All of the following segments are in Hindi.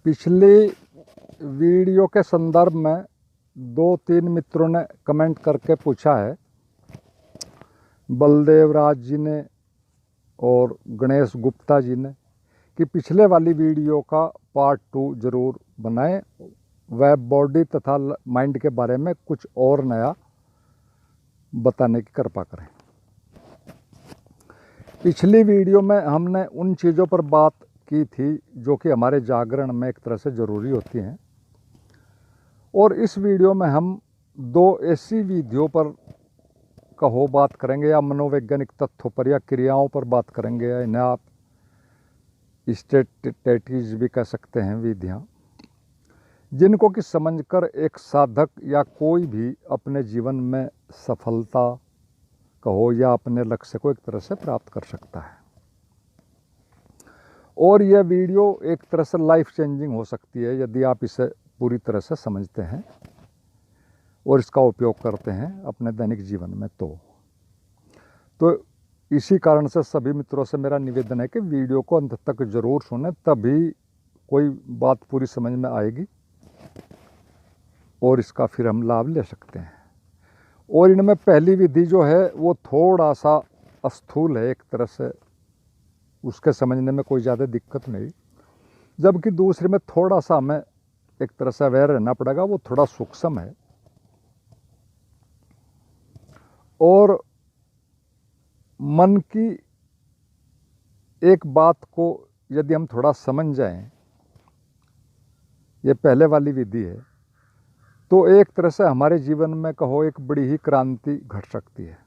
पिछली वीडियो के संदर्भ में 2-3 मित्रों ने कमेंट करके पूछा है, बलदेव राज जी ने और गणेश गुप्ता जी ने, कि पिछले वाली वीडियो का पार्ट 2 ज़रूर बनाएं, वेब बॉडी तथा माइंड के बारे में कुछ और नया बताने की कृपा करें। पिछली वीडियो में हमने उन चीज़ों पर बात की थी जो कि हमारे जागरण में एक तरह से ज़रूरी होती हैं, और इस वीडियो में हम 2 ऐसी विधियों पर कहो बात करेंगे, या मनोवैज्ञानिक तथ्यों पर या क्रियाओं पर बात करेंगे, या इन्हें आप स्ट्रेटजीज भी कह सकते हैं, विधियाँ, जिनको कि समझकर एक साधक या कोई भी अपने जीवन में सफलता कहो या अपने लक्ष्य को एक तरह से प्राप्त कर सकता है। और यह वीडियो एक तरह से लाइफ चेंजिंग हो सकती है यदि आप इसे पूरी तरह से समझते हैं और इसका उपयोग करते हैं अपने दैनिक जीवन में। तो इसी कारण से सभी मित्रों से मेरा निवेदन है कि वीडियो को अंत तक ज़रूर सुनें, तभी कोई बात पूरी समझ में आएगी और इसका फिर हम लाभ ले सकते हैं। और इनमें पहली विधि जो है वो थोड़ा सा स्थूल है एक तरह से, उसके समझने में कोई ज़्यादा दिक्कत नहीं, जबकि दूसरे में थोड़ा सा हमें एक तरह से अवेयर रहना पड़ेगा, वो थोड़ा सूक्ष्म है। और मन की एक बात को यदि हम थोड़ा समझ जाएं, ये पहले वाली विधि है, तो एक तरह से हमारे जीवन में कहो एक बड़ी ही क्रांति घट सकती है।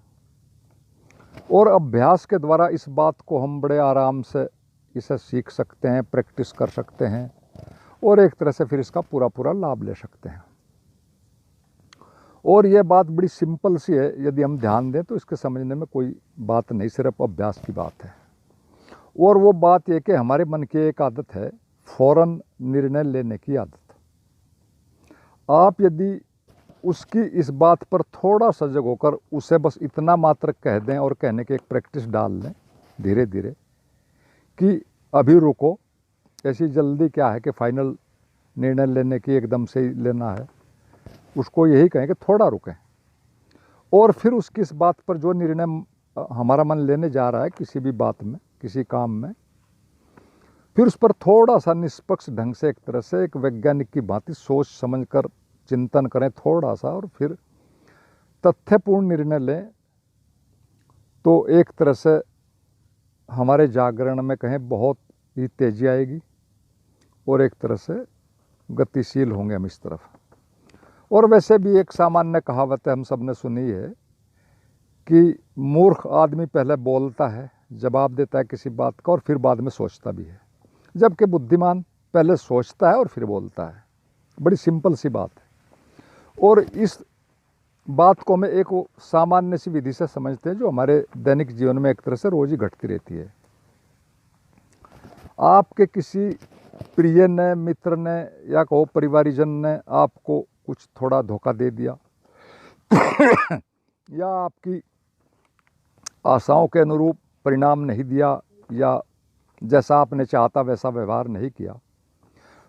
और अभ्यास के द्वारा इस बात को हम बड़े आराम से इसे सीख सकते हैं, प्रैक्टिस कर सकते हैं, और एक तरह से फिर इसका पूरा लाभ ले सकते हैं। और यह बात बड़ी सिंपल सी है, यदि हम ध्यान दें तो इसके समझने में कोई बात नहीं, सिर्फ अभ्यास की बात है। और वो बात ये कि हमारे मन की एक आदत है फौरन निर्णय लेने की आदत। आप यदि उसकी इस बात पर थोड़ा सजग होकर उसे बस इतना मात्र कह दें और कहने की एक प्रैक्टिस डाल लें धीरे धीरे कि अभी रुको, ऐसी जल्दी क्या है कि फाइनल निर्णय लेने की एकदम से ही लेना है, उसको यही कहें कि थोड़ा रुकें। और फिर उसकी इस बात पर जो निर्णय हमारा मन लेने जा रहा है किसी भी बात में, किसी काम में, फिर उस पर थोड़ा सा निष्पक्ष ढंग से एक तरह से एक वैज्ञानिक की भांति सोच समझकर चिंतन करें थोड़ा सा, और फिर तथ्यपूर्ण निर्णय लें, तो एक तरह से हमारे जागरण में कहें बहुत ही तेजी आएगी और एक तरह से गतिशील होंगे हम इस तरफ। और वैसे भी एक सामान्य कहावत है, हम सब ने सुनी है, कि मूर्ख आदमी पहले बोलता है, जवाब देता है किसी बात का, और फिर बाद में सोचता भी है, जबकि बुद्धिमान पहले सोचता है और फिर बोलता है। बड़ी सिंपल सी बात है। और इस बात को हमें एक सामान्य सी विधि से समझते हैं जो हमारे दैनिक जीवन में एक तरह से रोज ही घटती रहती है। आपके किसी प्रिय ने, मित्र ने, या कहो परिवारीजन ने आपको कुछ थोड़ा धोखा दे दिया या आपकी आशाओं के अनुरूप परिणाम नहीं दिया, या जैसा आपने चाहता वैसा व्यवहार नहीं किया,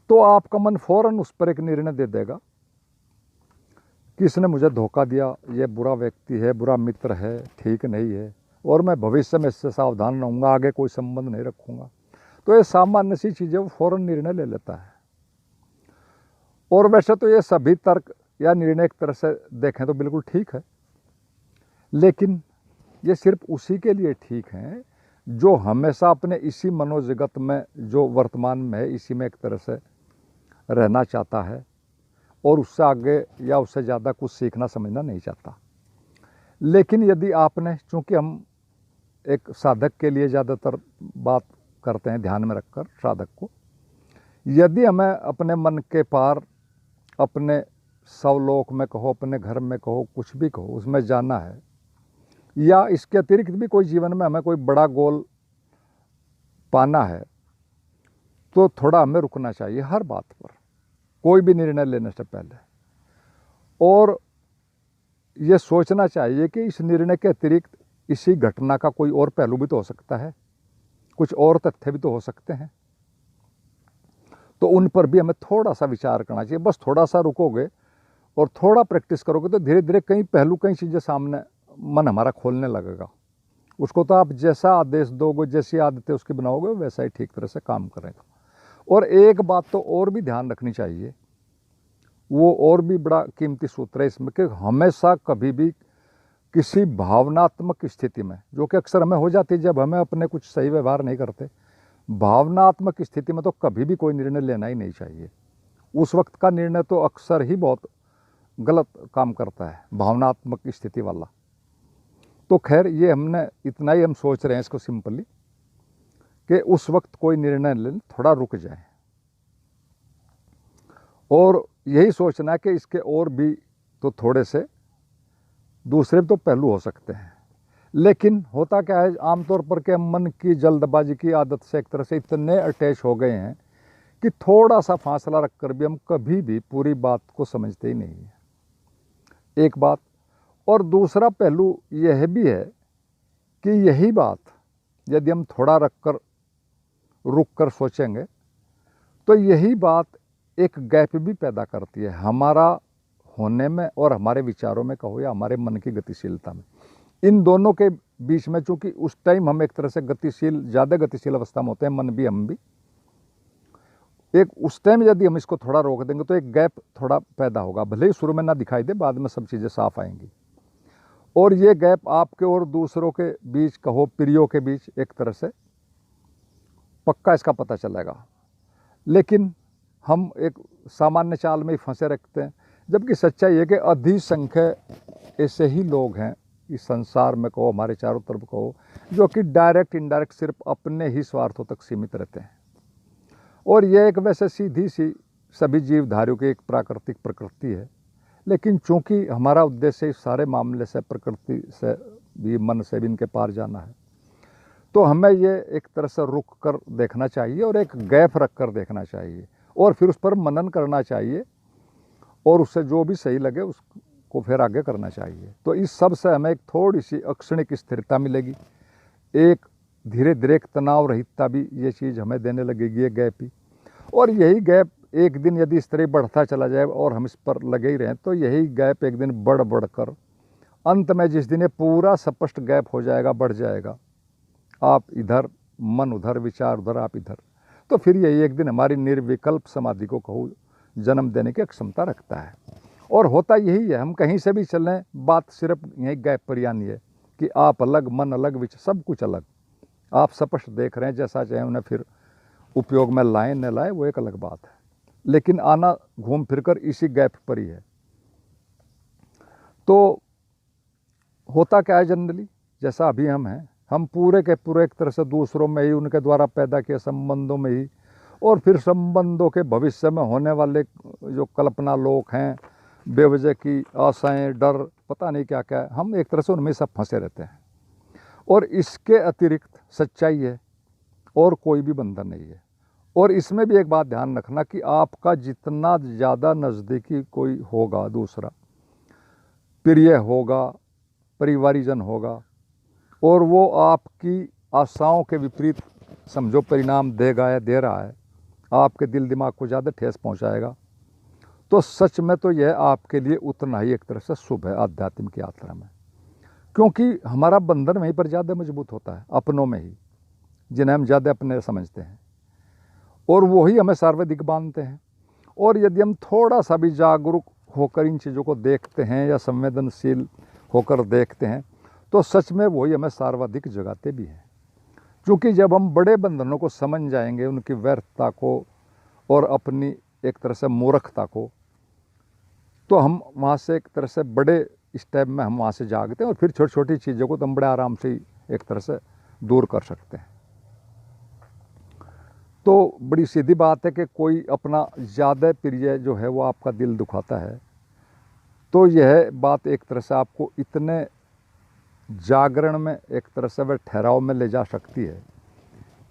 तो आपका मन फौरन उस पर एक निर्णय दे देगा कि इसने मुझे धोखा दिया, ये बुरा व्यक्ति है, बुरा मित्र है, ठीक नहीं है, और मैं भविष्य में इससे सावधान रहूँगा, आगे कोई संबंध नहीं रखूँगा। तो ये सामान्य सी चीज़ें वो फौरन निर्णय ले लेता है। और वैसे तो ये सभी तर्क या निर्णय एक तरह से देखें तो बिल्कुल ठीक है, लेकिन ये सिर्फ उसी के लिए ठीक है जो हमेशा अपने इसी मनोजगत में, जो वर्तमान में है, इसी में एक तरह से रहना चाहता है और उससे आगे या उससे ज़्यादा कुछ सीखना समझना नहीं चाहता। लेकिन यदि आपने, चूँकि हम एक साधक के लिए ज़्यादातर बात करते हैं ध्यान में रखकर साधक को, यदि हमें अपने मन के पार, अपने स्वलोक में कहो, अपने घर में कहो, कुछ भी कहो, उसमें जाना है, या इसके अतिरिक्त भी कोई जीवन में हमें कोई बड़ा गोल पाना है, तो थोड़ा हमें रुकना चाहिए हर बात पर, कोई भी निर्णय लेने से पहले, और ये सोचना चाहिए कि इस निर्णय के अतिरिक्त इसी घटना का कोई और पहलू भी तो हो सकता है, कुछ और तथ्य भी तो हो सकते हैं। तो उन पर भी हमें थोड़ा सा विचार करना चाहिए। बस थोड़ा सा रुकोगे और थोड़ा प्रैक्टिस करोगे तो धीरे धीरे कई पहलू, कई चीज़ें सामने मन हमारा खोलने लगेगा। उसको तो आप जैसा आदेश दोगे, जैसी आदतें उसकी बनाओगे, वैसा ही ठीक तरह से काम करेगा। और एक बात तो और भी ध्यान रखनी चाहिए, वो और भी बड़ा कीमती सूत्र है इसमें, कि हमेशा कभी भी किसी भावनात्मक स्थिति में, जो कि अक्सर हमें हो जाती है जब हमें अपने कुछ सही व्यवहार नहीं करते, भावनात्मक स्थिति में तो कभी भी कोई निर्णय लेना ही नहीं चाहिए। उस वक्त का निर्णय तो अक्सर ही बहुत गलत काम करता है, भावनात्मक स्थिति वाला। तो खैर, ये हमने इतना ही हम सोच रहे हैं इसको सिंपली, कि उस वक्त कोई निर्णय लेने थोड़ा रुक जाए। और यही सोचना है कि इसके और भी तो थोड़े से दूसरे तो पहलू हो सकते हैं। लेकिन होता क्या है, आमतौर पर कि मन की जल्दबाजी की आदत से एक तरह से इतने अटैच हो गए हैं कि थोड़ा सा फासला रखकर भी हम कभी भी पूरी बात को समझते ही नहीं है। एक बात। और दूसरा पहलू यह भी है कि यही बात यदि हम थोड़ा रुक कर सोचेंगे तो यही बात एक गैप भी पैदा करती है हमारा होने में और हमारे विचारों में कहो या हमारे मन की गतिशीलता में। इन दोनों के बीच में, चूंकि उस टाइम हम एक तरह से ज़्यादा गतिशील अवस्था में होते हैं, मन भी हम भी, एक उस टाइम यदि हम इसको थोड़ा रोक देंगे तो एक गैप थोड़ा पैदा होगा। भले ही शुरू में ना दिखाई दे, बाद में सब चीज़ें साफ आएंगी। और ये गैप आपके और दूसरों के बीच कहो, प्रियों के बीच, एक तरह से पक्का इसका पता चलेगा। लेकिन हम एक सामान्य चाल में ही फंसे रखते हैं, जबकि सच्चाई है कि अधिसंख्य ऐसे ही लोग हैं इस संसार में कहो, हमारे चारों तरफ कहो, जो कि डायरेक्ट इनडायरेक्ट सिर्फ अपने ही स्वार्थों तक सीमित रहते हैं। और यह एक वैसे सीधी सी सभी जीवधारियों की एक प्राकृतिक प्रकृति है। लेकिन चूंकि हमारा उद्देश्य इस सारे मामले से, प्रकृति से भी, मन से भी इनके पार जाना है, तो हमें ये एक तरह से रुक कर देखना चाहिए और एक गैप रख कर देखना चाहिए और फिर उस पर मनन करना चाहिए और उससे जो भी सही लगे उसको फिर आगे करना चाहिए। तो इस सब से हमें एक थोड़ी सी अक्षणिक स्थिरता मिलेगी, एक धीरे धीरे एक तनाव रहितता भी ये चीज़ हमें देने लगेगी, ये गैप ही। और यही गैप एक दिन यदि इस तरह बढ़ता चला जाए और हम इस पर लगे ही रहें, तो यही गैप एक दिन बढ़ कर अंत में जिस दिन ये पूरा स्पष्ट गैप हो जाएगा, बढ़ जाएगा, आप इधर, मन उधर, विचार उधर, आप इधर, तो फिर यही एक दिन हमारी निर्विकल्प समाधि को कहूँ जन्म देने की क्षमता रखता है। और होता यही है, हम कहीं से भी चलें, बात सिर्फ यही गैप पर यानी है कि आप अलग, मन अलग, सब कुछ अलग, आप स्पष्ट देख रहे हैं, जैसा चाहे उन्हें फिर उपयोग में लाएं न लाएं वो एक अलग बात है, लेकिन आना घूम फिर कर इसी गैप पर ही है। तो होता क्या है जनरली, जैसा अभी हम हैं, हम पूरे के पूरे एक तरह से दूसरों में ही, उनके द्वारा पैदा किए संबंधों में ही, और फिर संबंधों के भविष्य में होने वाले जो कल्पना लोग हैं, बेवजह की आशाएं, डर, पता नहीं क्या क्या, हम एक तरह से उनमें सब फंसे रहते हैं। और इसके अतिरिक्त सच्चाई है और कोई भी बंधन नहीं है। और इसमें भी एक बात ध्यान रखना कि आपका जितना ज़्यादा नज़दीकी कोई होगा, दूसरा प्रिय होगा, परिवारीजन होगा, और वो आपकी आशाओं के विपरीत समझो परिणाम देगा या दे रहा है, आपके दिल दिमाग को ज़्यादा ठेस पहुंचाएगा, तो सच में तो यह आपके लिए उतना ही एक तरह से शुभ है आध्यात्मिक यात्रा में। क्योंकि हमारा बंधन वहीं पर ज़्यादा मजबूत होता है, अपनों में ही, जिन्हें हम ज़्यादा अपने समझते हैं, और वही हमें सर्वाधिक बांधते हैं। और यदि हम थोड़ा सा भी जागरूक होकर इन चीज़ों को देखते हैं या संवेदनशील होकर देखते हैं, तो सच में वही हमें सर्वाधिक जगाते भी हैं। क्योंकि जब हम बड़े बंधनों को समझ जाएंगे, उनकी व्यर्थता को और अपनी एक तरह से मूर्खता को, तो हम वहाँ से एक तरह से बड़े स्टेप में हम वहाँ से जागते हैं, और फिर छोटी छोटी चीज़ों को तो हम बड़े आराम से एक तरह से दूर कर सकते हैं। तो बड़ी सीधी बात है कि कोई अपना ज़्यादा प्रिय जो है वो आपका दिल दुखाता है, तो यह बात एक तरह से आपको इतने जागरण में, एक तरह से वह ठहराव में ले जा सकती है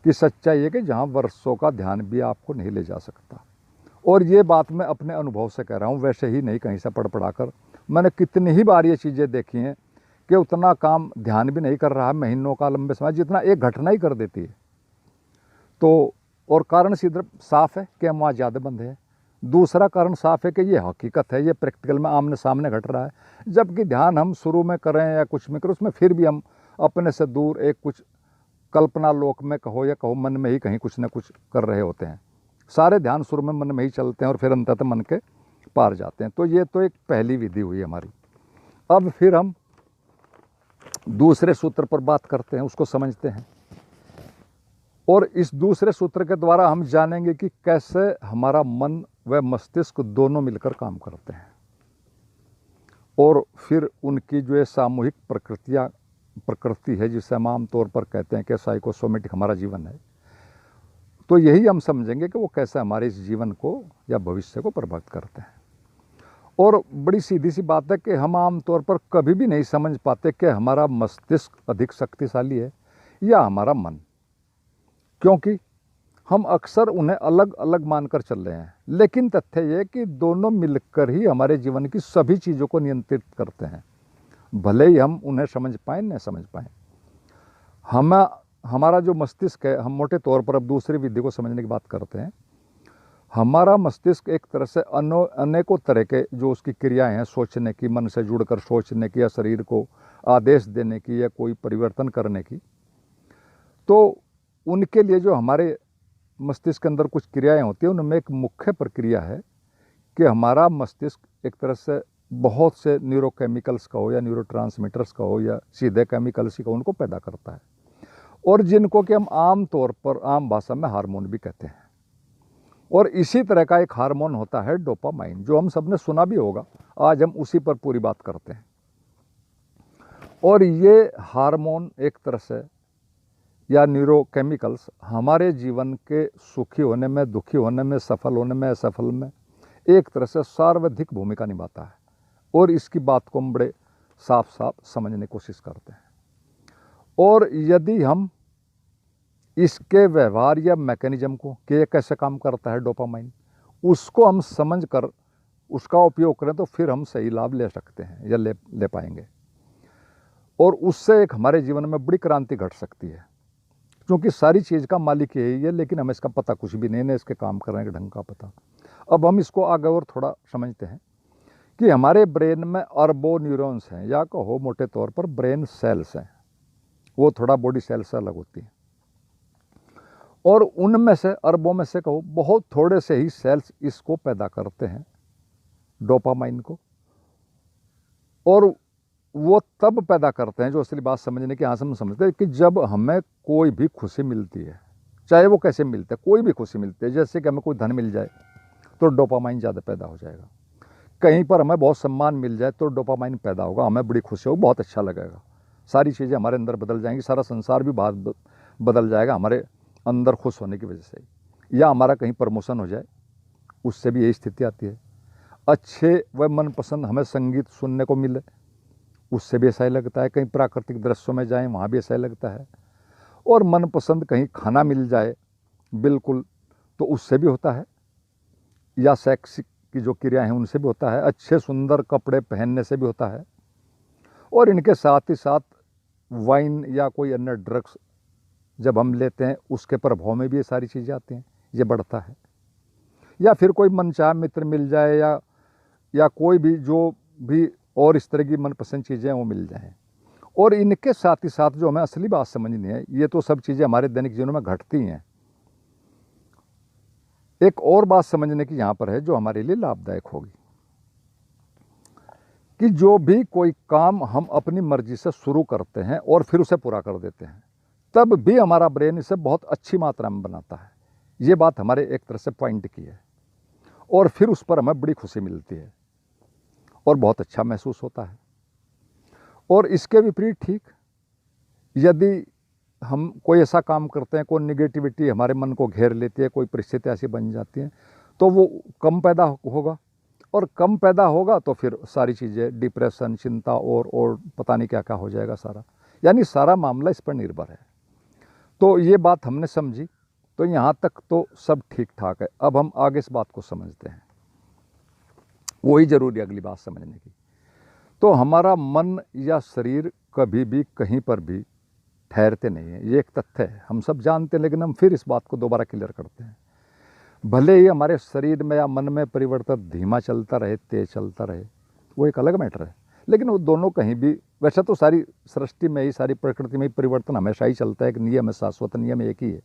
कि सच्चाई है कि जहाँ वर्षों का ध्यान भी आपको नहीं ले जा सकता। और ये बात मैं अपने अनुभव से कह रहा हूँ, वैसे ही नहीं कहीं से पढ़ कर। मैंने कितनी ही बार ये चीज़ें देखी हैं कि उतना काम ध्यान भी नहीं कर रहा है महीनों का, लंबे समय, जितना एक घटना ही कर देती है। तो और कारण सीधे साफ है कि हम वहाँ ज़्यादा बंधे हैं। दूसरा कारण साफ है कि ये हकीकत है, ये प्रैक्टिकल में आमने सामने घट रहा है। जबकि ध्यान हम शुरू में करें या कुछ में करें, उसमें फिर भी हम अपने से दूर एक कुछ कल्पना लोक में कहो या कहो मन में ही कहीं कुछ ना कुछ कर रहे होते हैं। सारे ध्यान शुरू में मन में ही चलते हैं और फिर अंततः मन के पार जाते हैं। तो ये तो एक पहली विधि हुई हमारी। अब फिर हम दूसरे सूत्र पर बात करते हैं, उसको समझते हैं। और इस दूसरे सूत्र के द्वारा हम जानेंगे कि कैसे हमारा मन व मस्तिष्क दोनों मिलकर काम करते हैं और फिर उनकी जो है सामूहिक प्रकृति है, जिसे हम आमतौर पर कहते हैं कि साइकोसोमेटिक हमारा जीवन है। तो यही हम समझेंगे कि वो कैसे हमारे इस जीवन को या भविष्य को प्रभावित करते हैं। और बड़ी सीधी सी बात है कि हम आमतौर पर कभी भी नहीं समझ पाते कि हमारा मस्तिष्क अधिक शक्तिशाली है या हमारा मन, क्योंकि हम अक्सर उन्हें अलग अलग मानकर चल रहे हैं। लेकिन तथ्य ये कि दोनों मिलकर ही हमारे जीवन की सभी चीज़ों को नियंत्रित करते हैं, भले ही हम उन्हें समझ पाएँ न समझ पाएँ। हमारा जो मस्तिष्क है, हम मोटे तौर पर अब दूसरी विधि को समझने की बात करते हैं। हमारा मस्तिष्क एक तरह से अनेकों तरह के जो उसकी क्रियाएं हैं, सोचने की, मन से जुड़कर सोचने की, या शरीर को आदेश देने की, या कोई परिवर्तन करने की, तो उनके लिए जो हमारे मस्तिष्क के अंदर कुछ क्रियाएं होती हैं, उनमें एक मुख्य प्रक्रिया है कि हमारा मस्तिष्क एक तरह से बहुत से न्यूरोकेमिकल्स का हो या न्यूरोट्रांसमीटर्स का हो या सीधे केमिकल्स का, उनको पैदा करता है, और जिनको कि हम आम तौर पर आम भाषा में हार्मोन भी कहते हैं। और इसी तरह का एक हार्मोन होता है डोपामाइन, जो हम सबने सुना भी होगा। आज हम उसी पर पूरी बात करते हैं। और ये हार्मोन एक तरह से या न्यूरोकेमिकल्स हमारे जीवन के सुखी होने में, दुखी होने में, सफल होने में, असफल में एक तरह से सर्वाधिक भूमिका निभाता है। और इसकी बात को हम बड़े साफ साफ समझने की कोशिश करते हैं। और यदि हम इसके व्यवहार या मैकेनिज्म को, कि ये कैसे काम करता है डोपामाइन, उसको हम समझ कर उसका उपयोग करें, तो फिर हम सही लाभ ले सकते हैं या ले पाएंगे। और उससे एक हमारे जीवन में बड़ी क्रांति घट सकती है, क्योंकि सारी चीज़ का मालिक यही है, लेकिन हमें इसका पता कुछ भी नहीं है, इसके काम करने के ढंग का पता। अब हम इसको आगे और थोड़ा समझते हैं कि हमारे ब्रेन में अरबों न्यूरॉन्स हैं, या कहो मोटे तौर पर ब्रेन सेल्स हैं। वो थोड़ा बॉडी सेल से अलग होती है, और उनमें से, अरबों में से कहो, बहुत थोड़े से ही सेल्स इसको पैदा करते हैं, डोपामाइन को। और वो तब पैदा करते हैं, जो असली बात समझने की, यहाँ से हम समझते हैं कि जब हमें कोई भी खुशी मिलती है, चाहे वो कैसे मिलते है, कोई भी खुशी मिलती है, जैसे कि हमें कोई धन मिल जाए तो डोपामाइन ज़्यादा पैदा हो जाएगा। कहीं पर हमें बहुत सम्मान मिल जाए तो डोपामाइन पैदा होगा, हमें बड़ी खुशी होगी, बहुत अच्छा लगेगा, सारी चीज़ें हमारे अंदर बदल जाएंगी, सारा संसार भी बाहर बदल जाएगा हमारे अंदर खुश होने की वजह से। या हमारा कहीं प्रमोशन हो जाए, उससे भी यही स्थिति आती है। अच्छे व मनपसंद हमें संगीत सुनने को मिले, उससे भी ऐसा ही लगता है। कहीं प्राकृतिक दृश्यों में जाएं, वहाँ भी ऐसा ही लगता है। और मनपसंद कहीं खाना मिल जाए बिल्कुल, तो उससे भी होता है। या सेक्स की जो क्रियाएं हैं, उनसे भी होता है। अच्छे सुंदर कपड़े पहनने से भी होता है। और इनके साथ ही साथ वाइन या कोई अन्य ड्रग्स जब हम लेते हैं, उसके प्रभाव में भी ये सारी चीज़ें आती हैं, ये बढ़ता है। या फिर कोई मनचाहा मित्र मिल जाए, या कोई भी जो भी और इस तरह की मनपसंद चीज़ें वो मिल जाएं। और इनके साथ ही साथ जो हमें असली बात समझनी है, ये तो सब चीज़ें हमारे दैनिक जीवन में घटती हैं। एक और बात समझने की यहाँ पर है, जो हमारे लिए लाभदायक होगी, कि जो भी कोई काम हम अपनी मर्जी से शुरू करते हैं और फिर उसे पूरा कर देते हैं, तब भी हमारा ब्रेन इसे बहुत अच्छी मात्रा में बनाता है। ये बात हमारे एक तरह से पॉइंट की है, और फिर उस पर हमें बड़ी खुशी मिलती है और बहुत अच्छा महसूस होता है। और इसके विपरीत ठीक, यदि हम कोई ऐसा काम करते हैं, कोई निगेटिविटी हमारे मन को घेर लेती है, कोई परिस्थिति ऐसी बन जाती है, तो वो कम पैदा होगा। और कम पैदा होगा तो फिर सारी चीज़ें, डिप्रेशन, चिंता और पता नहीं क्या क्या हो जाएगा सारा। यानी सारा मामला इस पर निर्भर है। तो ये बात हमने समझी, तो यहाँ तक तो सब ठीक ठाक है। अब हम आगे इस बात को समझते हैं, वही जरूरी अगली बात समझने की। तो हमारा मन या शरीर कभी भी कहीं पर भी ठहरते नहीं हैं, ये एक तथ्य है, हम सब जानते हैं, लेकिन हम फिर इस बात को दोबारा क्लियर करते हैं। भले ही हमारे शरीर में या मन में परिवर्तन धीमा चलता रहे, तेज चलता रहे, वो एक अलग मैटर है, लेकिन वो दोनों कहीं भी, वैसे तो सारी सृष्टि में ही, सारी प्रकृति में ही परिवर्तन हमेशा ही चलता है, एक नियम है, शाश्वत नियम एक ही है।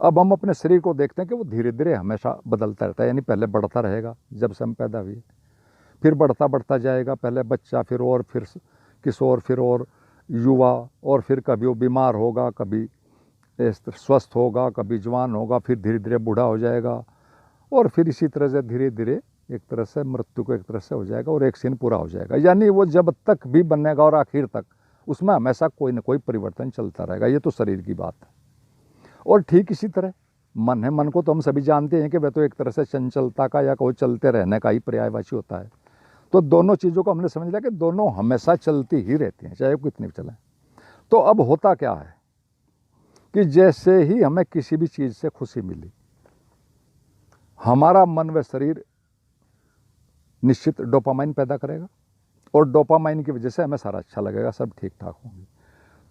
अब हम अपने शरीर को देखते हैं कि वो धीरे धीरे हमेशा बदलता रहता है, यानी पहले बढ़ता रहेगा जब से हम पैदा हुए, फिर बढ़ता बढ़ता जाएगा, पहले बच्चा, फिर किशोर, फिर और युवा, और फिर कभी वो बीमार होगा, कभी स्वस्थ होगा, कभी जवान होगा, फिर धीरे धीरे बूढ़ा हो जाएगा, और फिर इसी तरह से धीरे धीरे एक तरह से मृत्यु को एक तरह से हो जाएगा और एक सीन पूरा हो जाएगा। यानी वो जब तक भी बनेगा और आखिर तक उसमें हमेशा कोई ना कोई परिवर्तन चलता रहेगा। ये तो शरीर की बात है। और ठीक इसी तरह मन है, मन को तो हम सभी जानते हैं कि वह तो एक तरह से चंचलता का या कोई चलते रहने का ही पर्यायवाची होता है। तो दोनों चीज़ों को हमने समझ लिया कि दोनों हमेशा चलती ही रहती हैं, चाहे वो कितनी भी चलें। तो अब होता क्या है कि जैसे ही हमें किसी भी चीज़ से खुशी मिली, हमारा मन व शरीर निश्चित डोपामाइन पैदा करेगा, और डोपामाइन की वजह से हमें सारा अच्छा लगेगा, सब ठीक ठाक होंगे।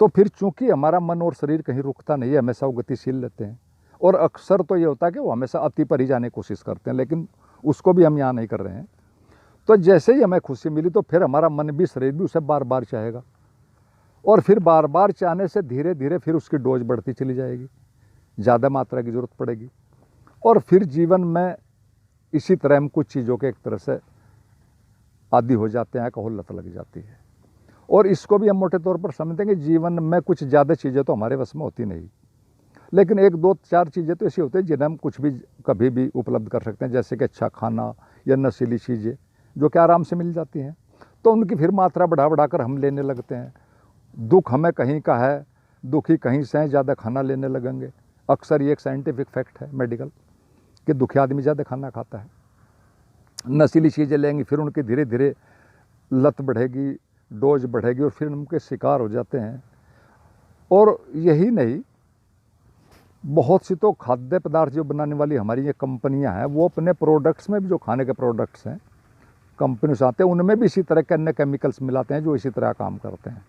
तो फिर चूंकि हमारा मन और शरीर कहीं रुकता नहीं है, हमेशा वो गतिशील रहते हैं, और अक्सर तो ये होता है कि वो हमेशा अति पर ही जाने की कोशिश करते हैं, लेकिन उसको भी हम यहाँ नहीं कर रहे हैं। तो जैसे ही हमें खुशी मिली तो फिर हमारा मन भी, शरीर भी उसे बार बार चाहेगा, और फिर बार बार चाहने से धीरे धीरे फिर उसकी डोज बढ़ती चली जाएगी, ज़्यादा मात्रा की ज़रूरत पड़ेगी, और फिर जीवन में इसी तरह हम कुछ चीज़ों के एक तरह से आदी हो जाते हैं, कहो लत लग जाती है। और इसको भी हम मोटे तौर पर समझते हैं कि जीवन में कुछ ज़्यादा चीज़ें तो हमारे वश में होती नहीं, लेकिन एक दो चार चीज़ें तो ऐसी होती हैं जिन्हें हम कुछ भी कभी भी उपलब्ध कर सकते हैं, जैसे कि अच्छा खाना या नशीली चीज़ें जो कि आराम से मिल जाती हैं, तो उनकी फिर मात्रा बढ़ा बढ़ाकर हम लेने लगते हैं। दुख हमें कहीं का है, दुखी कहीं से हैं, ज़्यादा खाना लेने लगेंगे। अक्सर ये एक साइंटिफिक फैक्ट है मेडिकल, कि दुखी आदमी ज़्यादा खाना खाता है। नशीली चीज़ें लेंगे, फिर उनकी धीरे धीरे लत बढ़ेगी, डोज बढ़ेगी, और फिर उनके शिकार हो जाते हैं। और यही नहीं, बहुत सी तो खाद्य पदार्थ जो बनाने वाली हमारी ये कंपनियां हैं, वो अपने प्रोडक्ट्स में भी, जो खाने के प्रोडक्ट्स हैं कंपनी से आते हैं, उनमें भी इसी तरह के अन्य केमिकल्स मिलाते हैं जो इसी तरह काम करते हैं,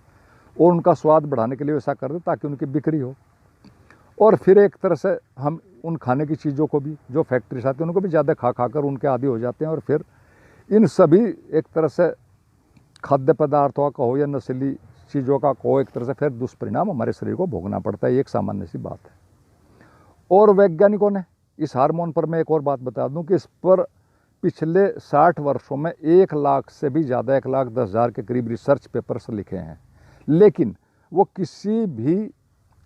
और उनका स्वाद बढ़ाने के लिए ऐसा करते हैं ताकि उनकी बिक्री हो। और फिर एक तरह से हम उन खाने की चीज़ों को भी, जो फैक्ट्री से आते हैं, उनको भी ज़्यादा खा खाकर उनके आदी हो जाते हैं, और फिर इन सभी एक तरह से खाद्य पदार्थों का हो या नशीली चीज़ों का को एक तरह से फिर दुष्परिणाम हमारे शरीर को भोगना पड़ता है। ये एक सामान्य सी बात है। और वैज्ञानिकों ने इस हार्मोन पर, मैं एक और बात बता दूं कि इस पर पिछले 60 वर्षों में 1 लाख से भी ज़्यादा, 1,10,000 के करीब रिसर्च पेपर्स लिखे हैं, लेकिन वो किसी भी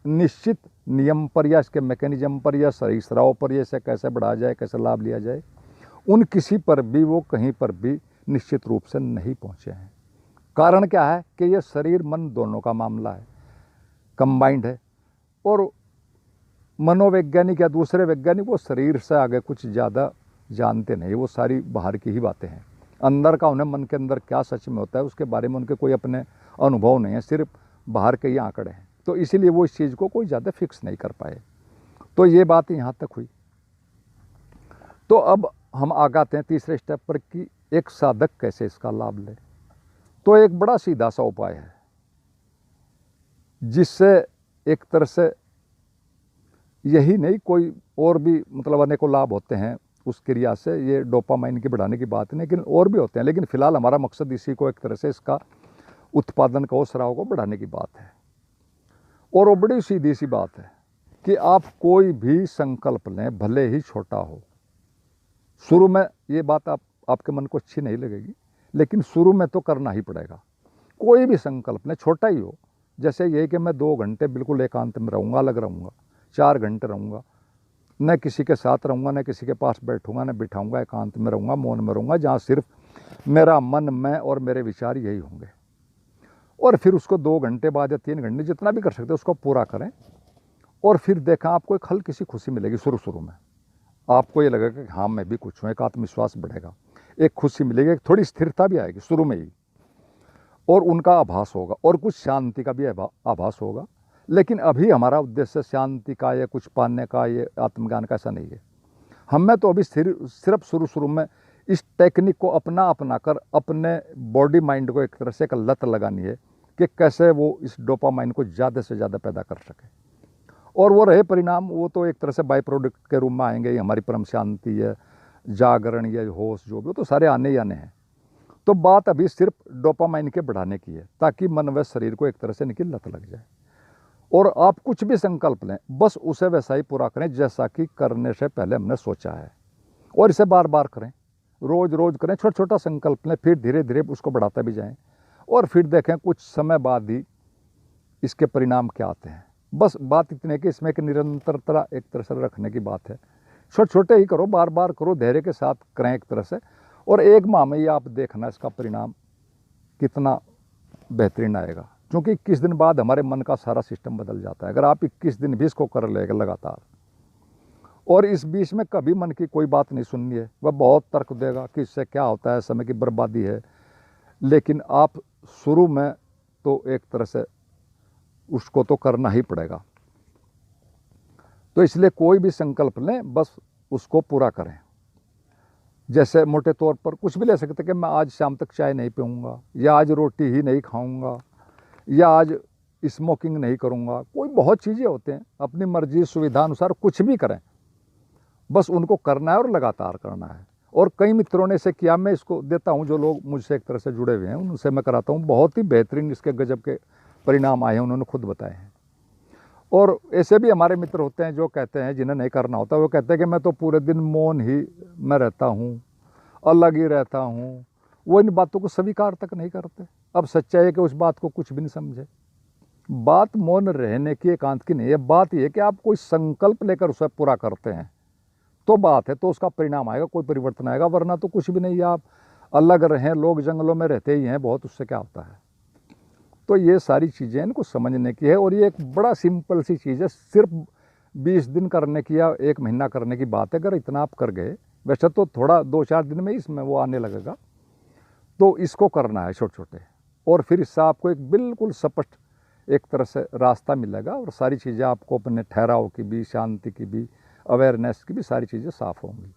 निश्चित नियम पर या इसके मैकेनिज्म पर या सरीसराव पर, या इसे कैसे बढ़ाया जाए, कैसे लाभ लिया जाए, उन किसी पर भी वो कहीं पर भी निश्चित रूप से नहीं पहुँचे हैं। कारण क्या है कि ये शरीर मन दोनों का मामला है, कंबाइंड है। और मनोवैज्ञानिक या दूसरे वैज्ञानिक वो शरीर से आगे कुछ ज़्यादा जानते नहीं, वो सारी बाहर की ही बातें हैं। अंदर का, उन्हें मन के अंदर क्या सच में होता है उसके बारे में उनके कोई अपने अनुभव नहीं है, सिर्फ बाहर के ही आंकड़े हैं। तो इसीलिए वो इस चीज़ को कोई ज़्यादा फिक्स नहीं कर पाए। तो ये बात यहाँ तक हुई। तो अब हम आगे आते हैं तीसरे स्टेप पर कि एक साधक कैसे इसका लाभ ले। तो एक बड़ा सीधा सा उपाय है जिससे एक तरह से यही नहीं, कोई और भी मतलब अनेकों लाभ होते हैं उस क्रिया से। ये डोपामाइन की बढ़ाने की बात नहीं, लेकिन और भी होते हैं, लेकिन फिलहाल हमारा मकसद इसी को एक तरह से इसका उत्पादन को, स्राव को बढ़ाने की बात है। और वो बड़ी सीधी सी बात है कि आप कोई भी संकल्प लें, भले ही छोटा हो। शुरू में ये बात आपके मन को अच्छी नहीं लगेगी, लेकिन शुरू में तो करना ही पड़ेगा। कोई भी संकल्प लें, छोटा ही हो, जैसे ये कि मैं 2 घंटे बिल्कुल एकांत में रहूँगा, अलग रहूँगा, 4 घंटे रहूँगा, न किसी के साथ रहूँगा, न किसी के पास बैठूँगा, न बिठाऊँगा, एकांत में रहूँगा, मौन में रहूँगा, जहाँ सिर्फ मेरा मन, मैं और मेरे विचार यही होंगे। और फिर उसको 2 घंटे बाद या 3 घंटे, जितना भी कर सकते उसको पूरा करें, और फिर देखा आपको एक हल्की सी खुशी मिलेगी। शुरू में आपको ये लगेगा कि हाँ मैं भी कुछ हूँ, एक आत्मविश्वास बढ़ेगा, एक खुशी मिलेगी, एक थोड़ी स्थिरता भी आएगी शुरू में ही, और उनका आभास होगा, और कुछ शांति का भी आभास होगा। लेकिन अभी हमारा उद्देश्य शांति का या कुछ पाने का, ये आत्मज्ञान का ऐसा नहीं है। हमें तो अभी सिर्फ शुरू में इस टेक्निक को अपना कर अपने बॉडी माइंड को एक तरह से एक लत लगानी है कि कैसे वो इस डोपामाइन को ज़्यादा से ज़्यादा पैदा कर सके। और वो रहे परिणाम, वो तो एक तरह से बाई प्रोडक्ट के रूप में आएंगे, हमारी परम शांति है, जागरण या होश जो भी हो, तो सारे आने ही आने हैं। तो बात अभी सिर्फ डोपामाइन के बढ़ाने की है, ताकि मन व शरीर को एक तरह से इनकी लत लग जाए। और आप कुछ भी संकल्प लें, बस उसे वैसा ही पूरा करें जैसा कि करने से पहले हमने सोचा है, और इसे बार बार करें, रोज रोज करें। छोटा छोटा संकल्प लें, फिर धीरे धीरे उसको बढ़ाते भी जाएं, और फिर देखें कुछ समय बाद ही इसके परिणाम क्या आते हैं। बस बात इतनी है कि इसमें एक निरंतरता एक तरह से रखने की बात है। छोटे छोटे ही करो, बार बार करो, धैर्य के साथ करें एक तरह से, और 1 माह में ही आप देखना इसका परिणाम कितना बेहतरीन आएगा। क्योंकि 21 दिन बाद हमारे मन का सारा सिस्टम बदल जाता है। अगर आप 21 दिन भी इसको कर लेगा लगातार, और इस बीच में कभी मन की कोई बात नहीं सुननी है, वह बहुत तर्क देगा कि इससे क्या होता है, समय की बर्बादी है, लेकिन आप शुरू में तो एक तरह से उसको तो करना ही पड़ेगा। तो इसलिए कोई भी संकल्प लें, बस उसको पूरा करें। जैसे मोटे तौर पर कुछ भी ले सकते कि मैं आज शाम तक चाय नहीं पीऊँगा, या आज रोटी ही नहीं खाऊँगा, या आज स्मोकिंग नहीं करूँगा। कोई बहुत चीज़ें होते हैं, अपनी मर्जी सुविधा अनुसार कुछ भी करें, बस उनको करना है और लगातार करना है। और कई मित्रों ने इसे किया, मैं इसको देता हूँ, जो लोग मुझसे एक तरह से जुड़े हुए हैं उनसे मैं कराता हूँ, बहुत ही बेहतरीन इसके गजब के परिणाम आए हैं, उन्होंने खुद बताए हैं। और ऐसे भी हमारे मित्र होते हैं जो कहते हैं, जिन्हें नहीं करना होता, वो कहते हैं कि मैं तो पूरे दिन मौन ही मैं रहता हूँ, अलग ही रहता हूँ, वो इन बातों को स्वीकार तक नहीं करते। अब सच्चाई है कि उस बात को कुछ भी नहीं समझे। बात मौन रहने की, एकांत की नहीं है, बात यह कि आप कोई संकल्प लेकर उसे पूरा करते हैं तो बात है, तो उसका परिणाम आएगा, कोई परिवर्तन आएगा, वरना तो कुछ भी नहीं है। आप अलग रहें, लोग जंगलों में रहते ही हैं बहुत, उससे क्या होता है। तो ये सारी चीज़ें इनको समझने की है, और ये एक बड़ा सिंपल सी चीज़ है, सिर्फ 20 दिन करने की या 1 महीना करने की बात है। अगर इतना आप कर गए, वैसे तो थोड़ा 2-4 दिन में इसमें वो आने लगेगा, तो इसको करना है छोटे छोटे, और फिर इससे आपको एक बिल्कुल स्पष्ट एक तरह से रास्ता मिलेगा, और सारी चीज़ें आपको अपने ठहराव की भी, शांति की भी, अवेयरनेस की भी सारी चीज़ें साफ़ होंगी।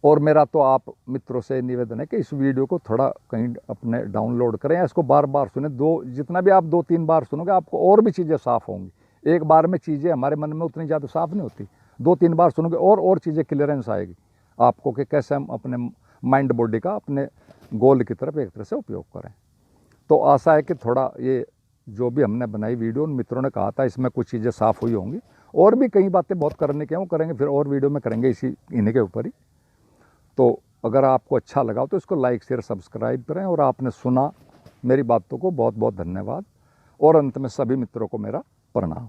और मेरा तो आप मित्रों से निवेदन है कि इस वीडियो को थोड़ा कहीं अपने डाउनलोड करें, या इसको बार बार सुने। जितना भी आप 2-3 बार सुनोगे, आपको और भी चीज़ें साफ़ होंगी। एक बार में चीज़ें हमारे मन में उतनी ज़्यादा साफ़ नहीं होती, 2-3 बार सुनोगे और चीज़ें क्लियरेंस आएगी आपको कि कैसे हम अपने माइंड बॉडी का अपने गोल की तरफ एक तरह से उपयोग करें। तो आशा है कि थोड़ा ये जो भी हमने बनाई वीडियो, उन मित्रों ने कहा था इसमें कुछ चीज़ें साफ़ हुई होंगी, और भी कई बातें बहुत करने के हैं, वो करेंगे, फिर और वीडियो में करेंगे इन्हीं के ऊपर ही। तो अगर आपको अच्छा लगा तो इसको लाइक शेयर सब्सक्राइब करें, और आपने सुना मेरी बातों को बहुत बहुत धन्यवाद, और अंत में सभी मित्रों को मेरा प्रणाम।